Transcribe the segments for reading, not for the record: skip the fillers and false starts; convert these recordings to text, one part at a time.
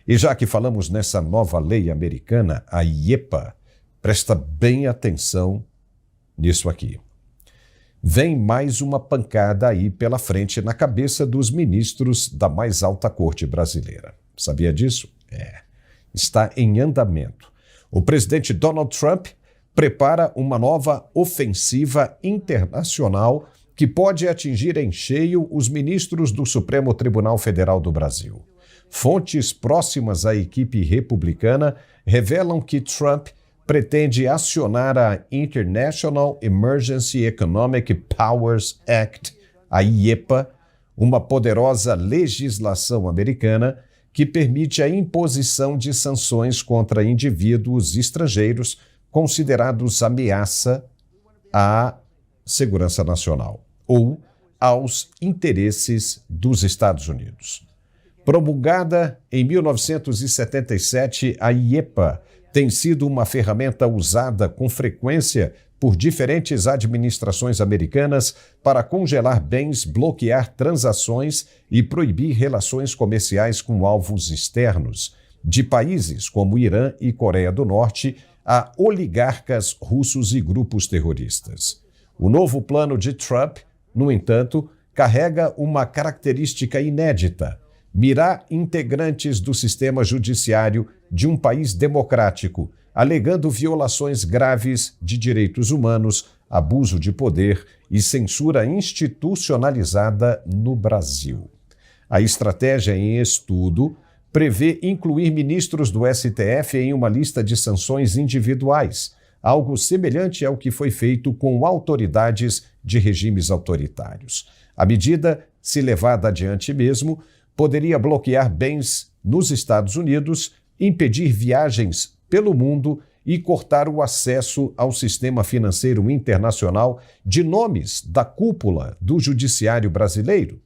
E já que falamos nessa nova lei americana, a IEPA, presta bem atenção nisso aqui. Vem mais uma pancada aí pela frente na cabeça dos ministros da mais alta corte brasileira. Sabia disso? Está em andamento. O presidente Donald Trump prepara uma nova ofensiva internacional que pode atingir em cheio os ministros do Supremo Tribunal Federal do Brasil. Fontes próximas à equipe republicana revelam que Trump pretende acionar a International Emergency Economic Powers Act, a IEPA, uma poderosa legislação americana que permite a imposição de sanções contra indivíduos estrangeiros considerados ameaça à segurança nacional ou aos interesses dos Estados Unidos. Promulgada em 1977, a IEPA tem sido uma ferramenta usada com frequência por diferentes administrações americanas para congelar bens, bloquear transações e proibir relações comerciais com alvos externos, de países como Irã e Coreia do Norte a oligarcas russos e grupos terroristas. O novo plano de Trump, no entanto, carrega uma característica inédita: mirar integrantes do sistema judiciário de um país democrático, alegando violações graves de direitos humanos, abuso de poder e censura institucionalizada no Brasil. A estratégia em estudo prevê incluir ministros do STF em uma lista de sanções individuais, algo semelhante ao que foi feito com autoridades de regimes autoritários. A medida, se levada adiante mesmo, poderia bloquear bens nos Estados Unidos, impedir viagens pelo mundo e cortar o acesso ao sistema financeiro internacional de nomes da cúpula do judiciário brasileiro.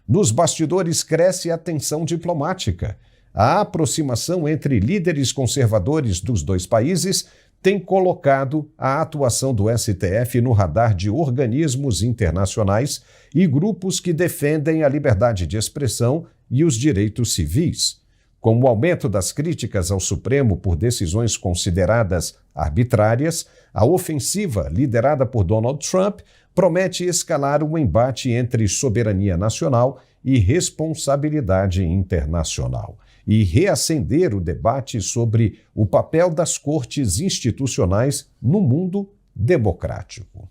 Nos bastidores cresce a tensão diplomática. A aproximação entre líderes conservadores dos dois países tem colocado a atuação do STF no radar de organismos internacionais e grupos que defendem a liberdade de expressão e os direitos civis. Com o aumento das críticas ao Supremo por decisões consideradas arbitrárias, a ofensiva liderada por Donald Trump promete escalar um embate entre soberania nacional e responsabilidade internacional e reacender o debate sobre o papel das cortes institucionais no mundo democrático.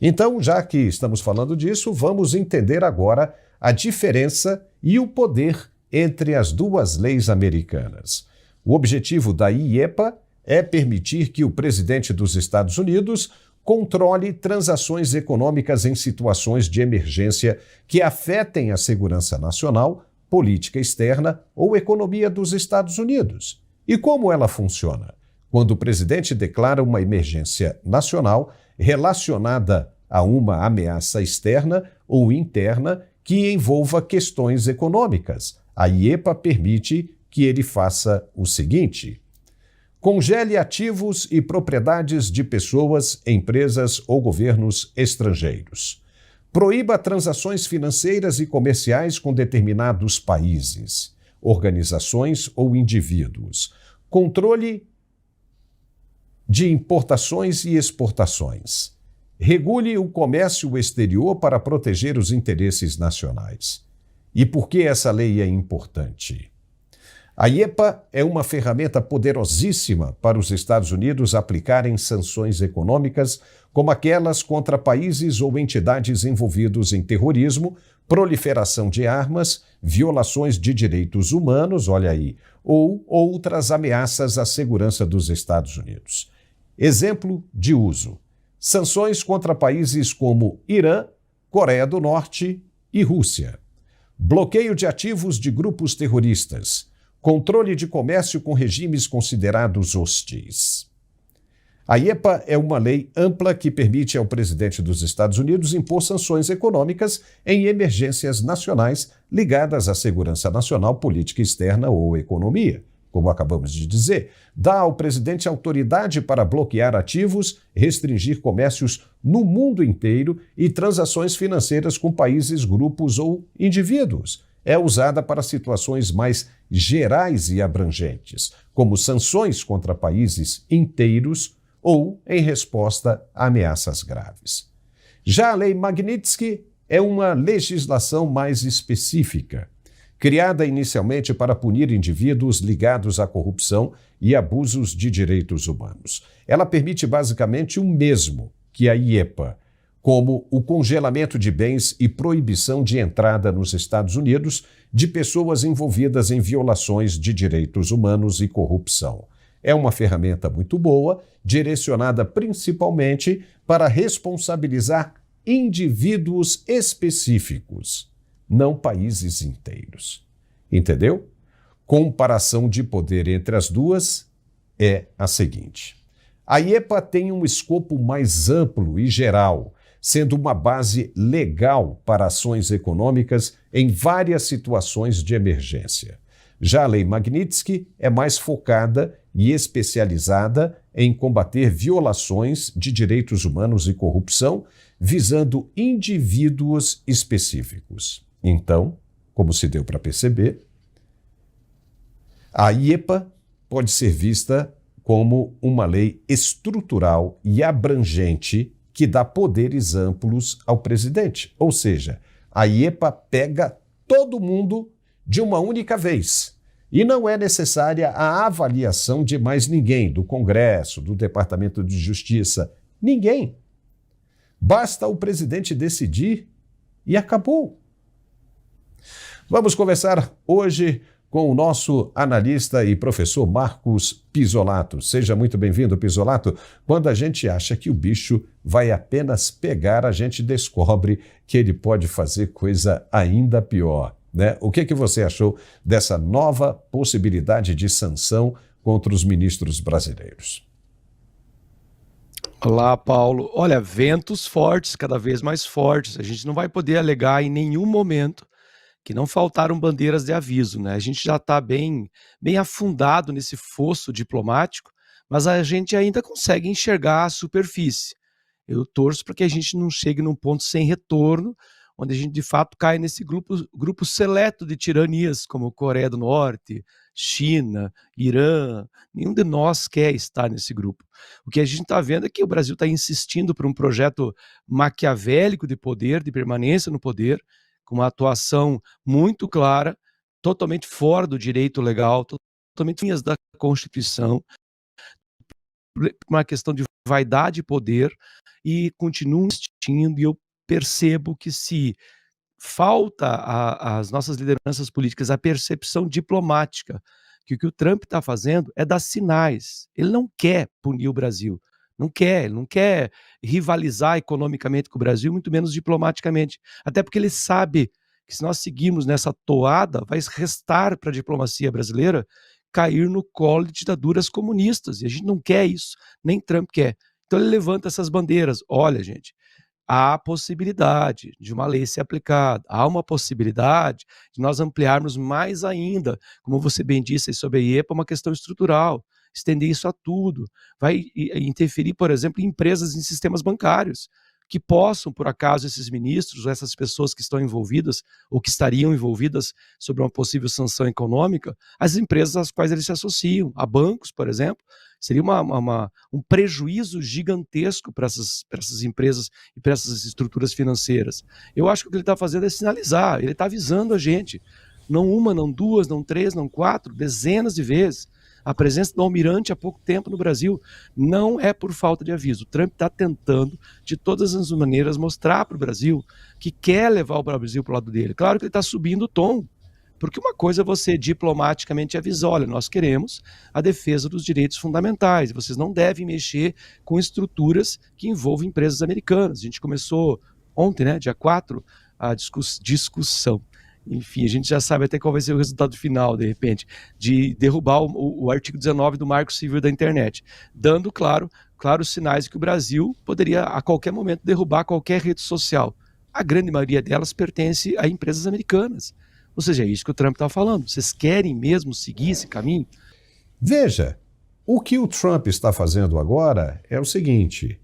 Então, já que estamos falando disso, vamos entender agora a diferença e o poder entre as duas leis americanas. O objetivo da IEPA é permitir que o presidente dos Estados Unidos controle transações econômicas em situações de emergência que afetem a segurança nacional, política externa ou economia dos Estados Unidos. E como ela funciona? Quando o presidente declara uma emergência nacional relacionada a uma ameaça externa ou interna que envolva questões econômicas, a IEPA permite que ele faça o seguinte: congele ativos e propriedades de pessoas, empresas ou governos estrangeiros. Proíba transações financeiras e comerciais com determinados países, organizações ou indivíduos. Controle de importações e exportações. Regule o comércio exterior para proteger os interesses nacionais. E por que essa lei é importante? A IEPA é uma ferramenta poderosíssima para os Estados Unidos aplicarem sanções econômicas, como aquelas contra países ou entidades envolvidos em terrorismo, proliferação de armas, violações de direitos humanos, olha aí, ou outras ameaças à segurança dos Estados Unidos. Exemplo de uso: sanções contra países como Irã, Coreia do Norte e Rússia. Bloqueio de ativos de grupos terroristas. Controle de comércio com regimes considerados hostis. A IEPA é uma lei ampla que permite ao presidente dos Estados Unidos impor sanções econômicas em emergências nacionais ligadas à segurança nacional, política externa ou economia. Como acabamos de dizer, dá ao presidente autoridade para bloquear ativos, restringir comércios no mundo inteiro e transações financeiras com países, grupos ou indivíduos. é usada para situações mais gerais e abrangentes, como sanções contra países inteiros ou em resposta a ameaças graves. Já a Lei Magnitsky é uma legislação mais específica, criada inicialmente para punir indivíduos ligados à corrupção e abusos de direitos humanos. Ela permite basicamente o mesmo que a IEPA, como o congelamento de bens e proibição de entrada nos Estados Unidos de pessoas envolvidas em violações de direitos humanos e corrupção. É uma ferramenta muito boa, direcionada principalmente para responsabilizar indivíduos específicos, não países inteiros. Entendeu? Comparação de poder entre as duas é a seguinte: a IEPA tem um escopo mais amplo e geral, sendo uma base legal para ações econômicas em várias situações de emergência. Já a Lei Magnitsky é mais focada e especializada em combater violações de direitos humanos e corrupção, visando indivíduos específicos. Então, como se deu para perceber, a IEPA pode ser vista como uma lei estrutural e abrangente que dá poderes amplos ao presidente. Ou seja, a IEPA pega todo mundo de uma única vez. E não é necessária a avaliação de mais ninguém, do Congresso, do Departamento de Justiça. Ninguém. Basta o presidente decidir e acabou. Vamos conversar hoje com o nosso analista e professor Marcos Pisolato. Seja muito bem-vindo, Pisolato. Quando a gente acha que o bicho vai apenas pegar, a gente descobre que ele pode fazer coisa ainda pior, né? O que você achou dessa nova possibilidade de sanção contra os ministros brasileiros? Olá, Paulo. Olha, ventos fortes, cada vez mais fortes. A gente não vai poder alegar em nenhum momento que não faltaram bandeiras de aviso, né? A gente já está bem afundado nesse fosso diplomático, mas a gente ainda consegue enxergar a superfície. Eu torço para que a gente não chegue num ponto sem retorno, onde a gente de fato cai nesse grupo seleto de tiranias, como Coreia do Norte, China, Irã. Nenhum de nós quer estar nesse grupo. O que a gente está vendo é que o Brasil está insistindo por um projeto maquiavélico de poder, de permanência no poder, com uma atuação muito clara, totalmente fora do direito legal, totalmente linhas da Constituição, uma questão de vaidade e poder, e continuam insistindo, e eu percebo que se falta às nossas lideranças políticas a percepção diplomática, que o que o Trump está fazendo é dar sinais. Ele não quer punir o Brasil, ele não quer rivalizar economicamente com o Brasil, muito menos diplomaticamente. Até porque ele sabe que se nós seguirmos nessa toada, vai restar para a diplomacia brasileira cair no colo de ditaduras comunistas. E a gente não quer isso, nem Trump quer. Então ele levanta essas bandeiras. Olha, gente, há possibilidade de uma lei ser aplicada, há uma possibilidade de nós ampliarmos mais ainda, como você bem disse sobre a IEPA, uma questão estrutural, estender isso a tudo, vai interferir, por exemplo, em empresas, em sistemas bancários, que possam, por acaso, esses ministros, ou essas pessoas que estão envolvidas, ou que estariam envolvidas sobre uma possível sanção econômica, as empresas às quais eles se associam, a bancos, por exemplo, seria um prejuízo gigantesco para essas empresas e para essas estruturas financeiras. Eu acho que o que ele está fazendo é sinalizar, ele está avisando a gente, não uma, não duas, não três, não quatro, dezenas de vezes. A presença do almirante há pouco tempo no Brasil não é por falta de aviso. O Trump está tentando, de todas as maneiras, mostrar para o Brasil que quer levar o Brasil para o lado dele. Claro que ele está subindo o tom, porque uma coisa é você diplomaticamente avisar, olha, nós queremos a defesa dos direitos fundamentais, vocês não devem mexer com estruturas que envolvem empresas americanas. A gente começou ontem, né, dia 4, a discussão. Enfim, a gente já sabe até qual vai ser o resultado final, de repente, de derrubar o artigo 19 do Marco Civil da Internet, dando, claros sinais de que o Brasil poderia, a qualquer momento, derrubar qualquer rede social. A grande maioria delas pertence a empresas americanas. Ou seja, é isso que o Trump está falando. Vocês querem mesmo seguir esse caminho? Veja, o que o Trump está fazendo agora é o seguinte: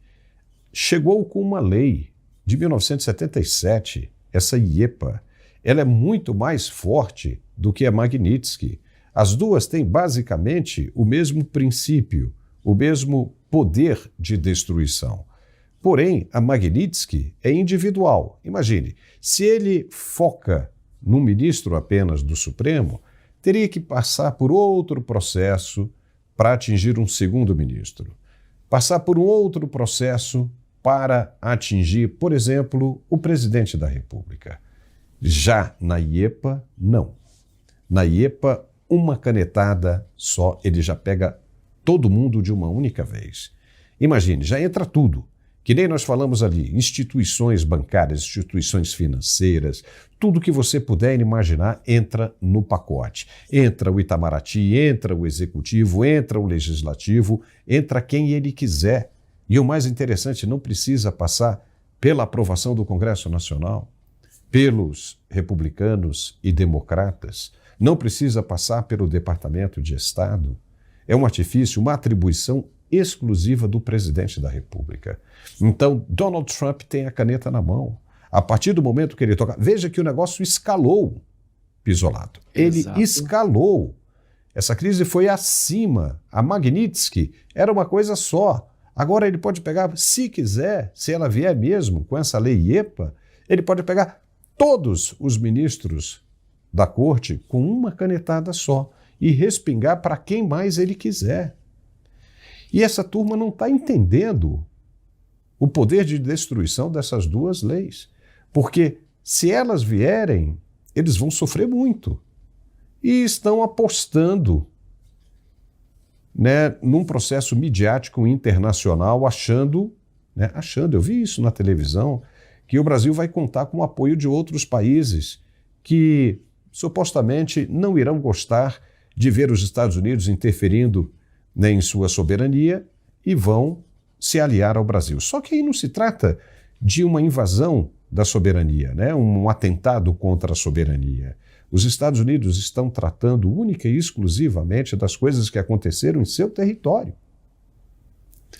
chegou com uma lei de 1977, essa IEPA. ela é muito mais forte do que a Magnitsky. As duas têm basicamente o mesmo princípio, o mesmo poder de destruição. Porém, a Magnitsky é individual. Imagine, se ele foca num ministro apenas do Supremo, teria que passar por outro processo para atingir um segundo ministro. Passar por um outro processo para atingir, por exemplo, o presidente da República. Já na IEPA, não. Na IEPA, uma canetada só, ele já pega todo mundo de uma única vez. Imagine, já entra tudo. Que nem nós falamos ali, instituições bancárias, instituições financeiras, tudo que você puder imaginar entra no pacote. Entra o Itamaraty, entra o Executivo, entra o Legislativo, entra quem ele quiser. E o mais interessante, não precisa passar pela aprovação do Congresso Nacional, pelos republicanos e democratas, não precisa passar pelo Departamento de Estado. É um artifício, uma atribuição exclusiva do presidente da República. Então, Donald Trump tem a caneta na mão. A partir do momento que ele toca... Veja que o negócio escalou, Pisolato. Ele escalou. Essa crise foi acima. A Magnitsky era uma coisa só. Agora ele pode pegar, se quiser, se ela vier mesmo com essa lei IEPA, ele pode pegar todos os ministros da corte com uma canetada só e respingar para quem mais ele quiser. E essa turma não está entendendo o poder de destruição dessas duas leis. Porque se elas vierem, eles vão sofrer muito. E estão apostando, né, num processo midiático internacional, achando, eu vi isso na televisão, que o Brasil vai contar com o apoio de outros países que supostamente não irão gostar de ver os Estados Unidos interferindo em sua soberania e vão se aliar ao Brasil. Só que aí não se trata de uma invasão da soberania, um atentado contra a soberania. Os Estados Unidos estão tratando única e exclusivamente das coisas que aconteceram em seu território.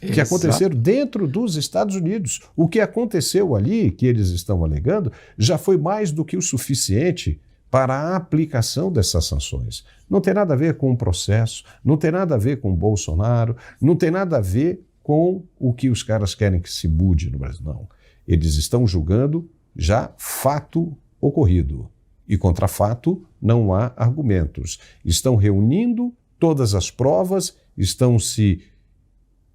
Que aconteceram dentro dos Estados Unidos. O que aconteceu ali, que eles estão alegando, já foi mais do que o suficiente para a aplicação dessas sanções. Não tem nada a ver com o processo, não tem nada a ver com o Bolsonaro, não tem nada a ver com o que os caras querem que se mude no Brasil. Não. Eles estão julgando já fato ocorrido. E contra fato não há argumentos. Estão reunindo todas as provas, estão se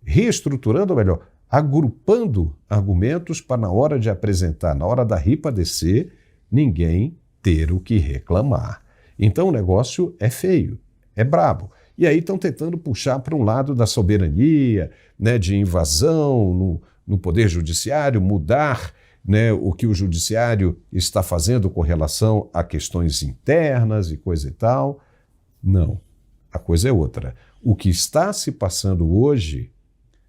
reestruturando, ou melhor, agrupando argumentos para na hora de apresentar, na hora da ripa descer, ninguém ter o que reclamar. Então o negócio é feio, é brabo. E aí estão tentando puxar para um lado da soberania, de invasão no poder judiciário, mudar o que o judiciário está fazendo com relação a questões internas e coisa e tal. Não, a coisa é outra. O que está se passando hoje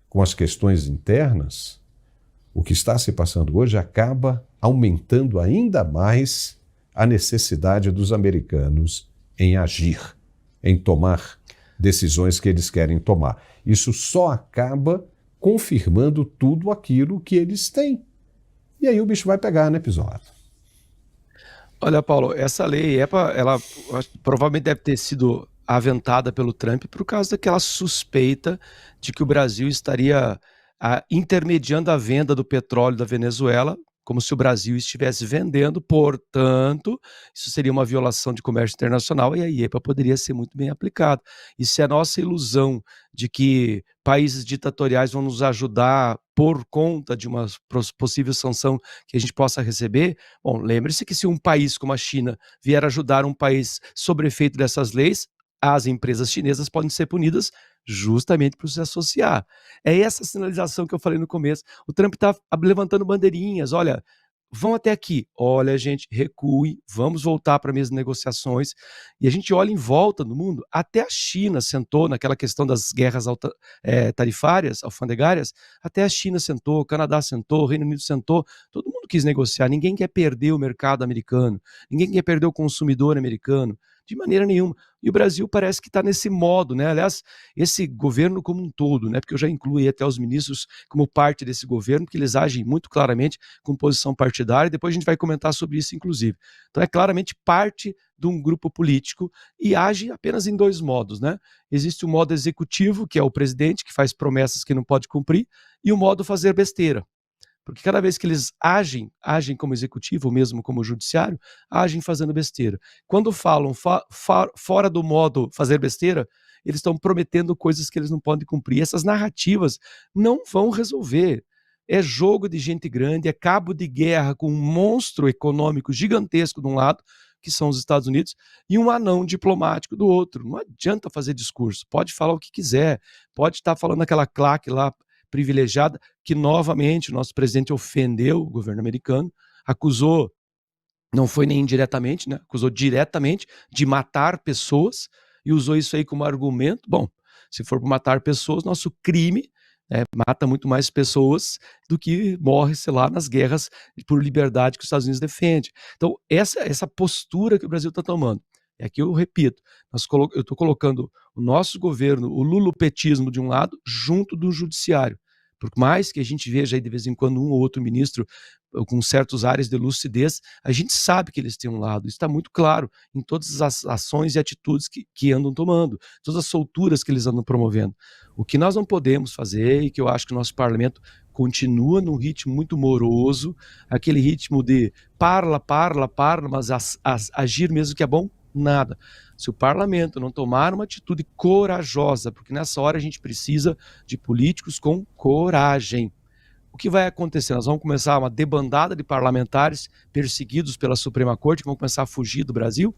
com as questões internas, o que está se passando hoje acaba aumentando ainda mais a necessidade dos americanos em agir, em tomar decisões que eles querem tomar. Isso só acaba confirmando tudo aquilo que eles têm. E aí o bicho vai pegar, né, Pisolato? Olha, Paulo, essa lei EPA, ela provavelmente deve ter sido aventada pelo Trump por causa daquela suspeita de que o Brasil estaria intermediando a venda do petróleo da Venezuela, como se o Brasil estivesse vendendo, portanto, isso seria uma violação de comércio internacional e a IEPA poderia ser muito bem aplicada. E se a nossa ilusão de que países ditatoriais vão nos ajudar por conta de uma possível sanção que a gente possa receber, bom, lembre-se que se um país como a China vier ajudar um país sob efeito dessas leis, as empresas chinesas podem ser punidas justamente por se associar. É essa sinalização que eu falei no começo. O Trump está levantando bandeirinhas, olha, vão até aqui, olha, gente, recue, vamos voltar para as negociações, e a gente olha em volta no mundo, até a China sentou naquela questão das guerras tarifárias, alfandegárias, até a China sentou, o Canadá sentou, o Reino Unido sentou, todo mundo quis negociar, ninguém quer perder o mercado americano, ninguém quer perder o consumidor americano, De maneira nenhuma. E o Brasil parece que está nesse modo, né? Aliás, esse governo como um todo, né? Porque eu já incluí até os ministros como parte desse governo, porque eles agem muito claramente com posição partidária, e depois a gente vai comentar sobre isso, inclusive. Então é claramente parte de um grupo político e age apenas em dois modos, né? Existe o modo executivo, que é o presidente, que faz promessas que não pode cumprir, e o modo fazer besteira. Porque cada vez que eles agem como executivo, ou mesmo como judiciário, agem fazendo besteira. Quando falam fora do modo fazer besteira, eles estão prometendo coisas que eles não podem cumprir. Essas narrativas não vão resolver. É jogo de gente grande, é cabo de guerra com um monstro econômico gigantesco de um lado, que são os Estados Unidos, e um anão diplomático do outro. Não adianta fazer discurso, pode falar o que quiser, pode estar falando aquela claque lá privilegiada, que novamente o nosso presidente ofendeu o governo americano, acusou, não foi nem indiretamente, né? Acusou diretamente de matar pessoas e usou isso aí como argumento. Bom, se for para matar pessoas, nosso crime mata muito mais pessoas do que morre, sei lá, nas guerras por liberdade que os Estados Unidos defende. Então, essa postura que o Brasil está tomando, é que eu repito, eu estou colocando o nosso governo, o lulopetismo de um lado, junto do judiciário. Por mais que a gente veja aí de vez em quando um ou outro ministro com certos áreas de lucidez, a gente sabe que eles têm um lado. Isso está muito claro em todas as ações e atitudes que andam tomando, todas as solturas que eles andam promovendo. O que nós não podemos fazer, e que eu acho que o nosso parlamento continua num ritmo muito moroso, aquele ritmo de parla, mas agir mesmo que é bom, nada. Se o parlamento não tomar uma atitude corajosa, porque nessa hora a gente precisa de políticos com coragem, o que vai acontecer? Nós vamos começar uma debandada de parlamentares perseguidos pela Suprema Corte, que vão começar a fugir do Brasil,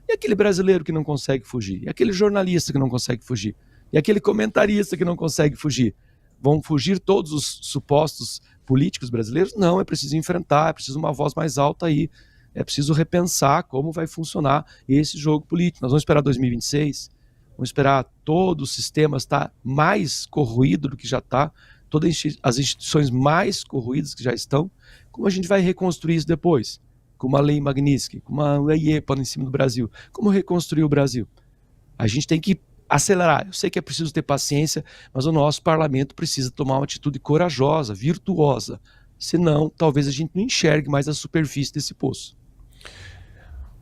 e aquele brasileiro que não consegue fugir, e aquele jornalista que não consegue fugir, e aquele comentarista que não consegue fugir. Vão fugir todos os supostos políticos brasileiros? Não, é preciso enfrentar, é preciso uma voz mais alta aí, é preciso repensar como vai funcionar esse jogo político. Nós vamos esperar 2026, vamos esperar todo o sistema estar mais corroído do que já está, todas as instituições mais corroídas que já estão. Como a gente vai reconstruir isso depois? Com uma lei Magnitsky, com uma lei EPA em cima do Brasil. Como reconstruir o Brasil? A gente tem que acelerar. Eu sei que é preciso ter paciência, mas o nosso parlamento precisa tomar uma atitude corajosa, virtuosa. Senão, talvez a gente não enxergue mais a superfície desse poço.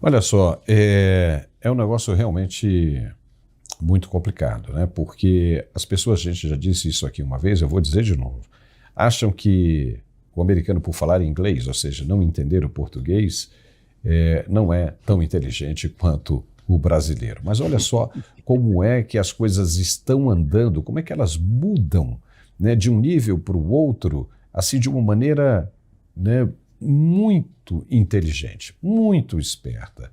Olha só, é um negócio realmente muito complicado, né? Porque as pessoas, a gente já disse isso aqui uma vez, eu vou dizer de novo, acham que o americano, por falar inglês, ou seja, não entender o português, não é tão inteligente quanto o brasileiro. Mas olha só como é que as coisas estão andando, como é que elas mudam, né, de um nível para o outro, assim, de uma maneira, né, muito inteligente, muito esperta.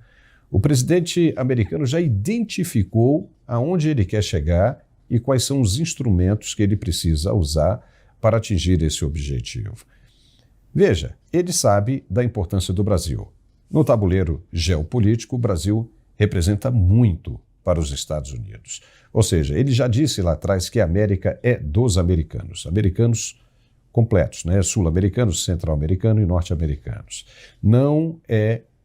O presidente americano já identificou aonde ele quer chegar e quais são os instrumentos que ele precisa usar para atingir esse objetivo. Veja, ele sabe da importância do Brasil. No tabuleiro geopolítico, o Brasil representa muito para os Estados Unidos. Ou seja, ele já disse lá atrás que a América é dos americanos. Americanos completos, né? Sul-americanos, central-americanos e norte-americanos.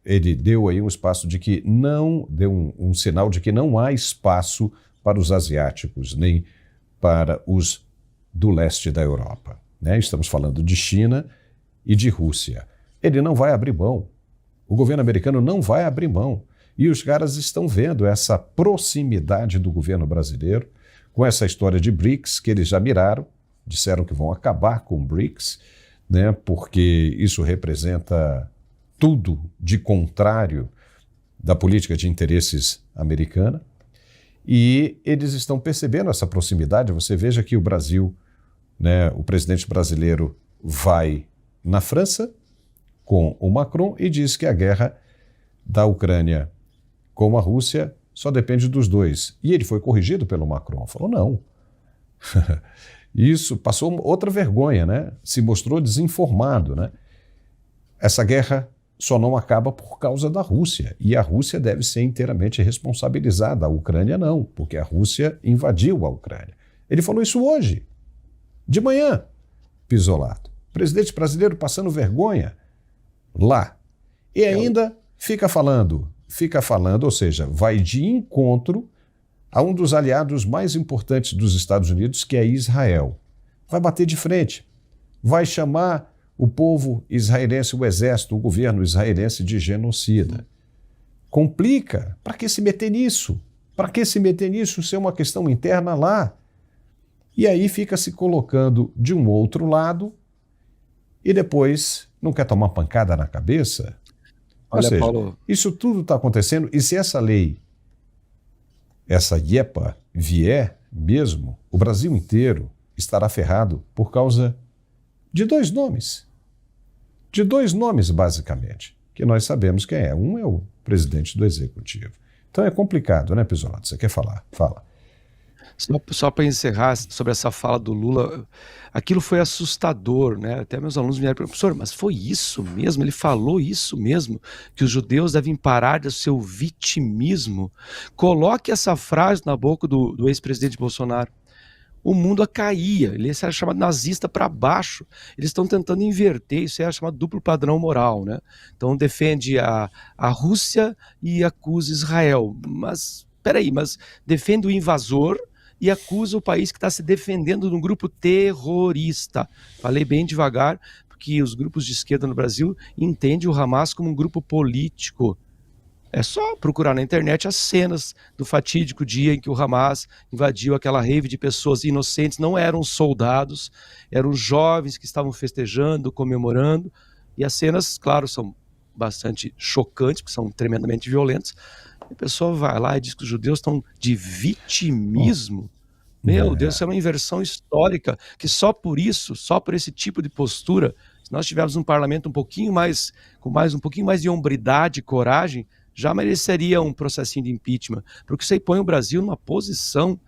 Ele deu aí um espaço de que não, deu um sinal de que não há espaço para os asiáticos, nem para os do leste da Europa, né? Estamos falando de China e de Rússia. Ele não vai abrir mão. O governo americano não vai abrir mão. E os caras estão vendo essa proximidade do governo brasileiro com essa história de BRICS, que eles já miraram, disseram que vão acabar com o BRICS, né, porque isso representa tudo de contrário da política de interesses americana. E eles estão percebendo essa proximidade. Você veja que o Brasil, né, o presidente brasileiro vai na França com o Macron e diz que a guerra da Ucrânia com a Rússia só depende dos dois. E ele foi corrigido pelo Macron. Falou, não. Isso passou outra vergonha, né? Se mostrou desinformado, né? Essa guerra só não acaba por causa da Rússia. E a Rússia deve ser inteiramente responsabilizada. A Ucrânia não, porque a Rússia invadiu a Ucrânia. Ele falou isso hoje, de manhã, pisolato. O presidente brasileiro passando vergonha lá. E ainda fica falando fica falando, ou seja, vai de encontro a um dos aliados mais importantes dos Estados Unidos, que é Israel. Vai bater de frente, vai chamar o povo israelense, o exército, o governo israelense de genocida. Complica. Para que se meter nisso? Para que se meter nisso? Isso é uma questão interna lá. E aí fica se colocando de um outro lado e depois não quer tomar pancada na cabeça? Ou Olha, seja, Paulo, isso tudo está acontecendo, e se essa lei, essa IEPA, vier mesmo, o Brasil inteiro estará ferrado por causa de dois nomes. De dois nomes, basicamente, que nós sabemos quem é. Um é o presidente do Executivo. Então é complicado, né, Pisolato? Você quer falar? Fala. só para encerrar sobre essa fala do Lula, aquilo foi assustador, né? Até meus alunos vieram para professor, mas foi isso mesmo? Ele falou isso mesmo? Que os judeus devem parar do seu vitimismo? Coloque essa frase na boca do ex-presidente Bolsonaro. O mundo caía, ele era chamado nazista para baixo. Eles estão tentando inverter, isso é chamado duplo padrão moral, né? Então defende a Rússia e acusa Israel. Mas, peraí, mas defende o invasor e acusa o país que está se defendendo de um grupo terrorista. Falei bem devagar, porque os grupos de esquerda no Brasil entendem o Hamas como um grupo político. É só procurar na internet as cenas do fatídico dia em que o Hamas invadiu aquela rave de pessoas inocentes. Não eram soldados, eram jovens que estavam festejando, comemorando. E as cenas, claro, são bastante chocantes, porque são tremendamente violentas. E a pessoa vai lá e diz que os judeus estão de vitimismo. Meu Deus, isso é uma inversão histórica, que só por isso, só por esse tipo de postura, se nós tivéssemos um parlamento um pouquinho mais, um pouquinho mais de hombridade e coragem, já mereceria um processinho de impeachment, porque isso aí põe o Brasil numa posição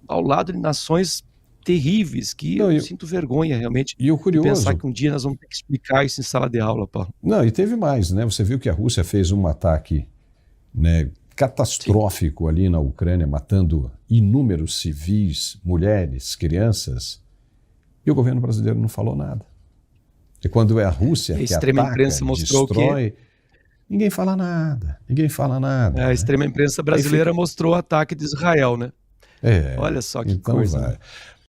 ao lado de nações terríveis, que Não, eu sinto vergonha realmente e o de pensar curioso... que um dia nós vamos ter que explicar isso em sala de aula, Paulo. Não, e teve mais, né? Você viu que a Rússia fez um ataque, né, catastrófico ali na Ucrânia, matando inúmeros civis, mulheres, crianças, e o governo brasileiro não falou nada. E quando é a Rússia que extrema ataca, imprensa mostrou destrói, ninguém fala nada, ninguém fala nada. A né? extrema imprensa brasileira mostrou o ataque de Israel, né? É, Olha só que então coisa, vai. né?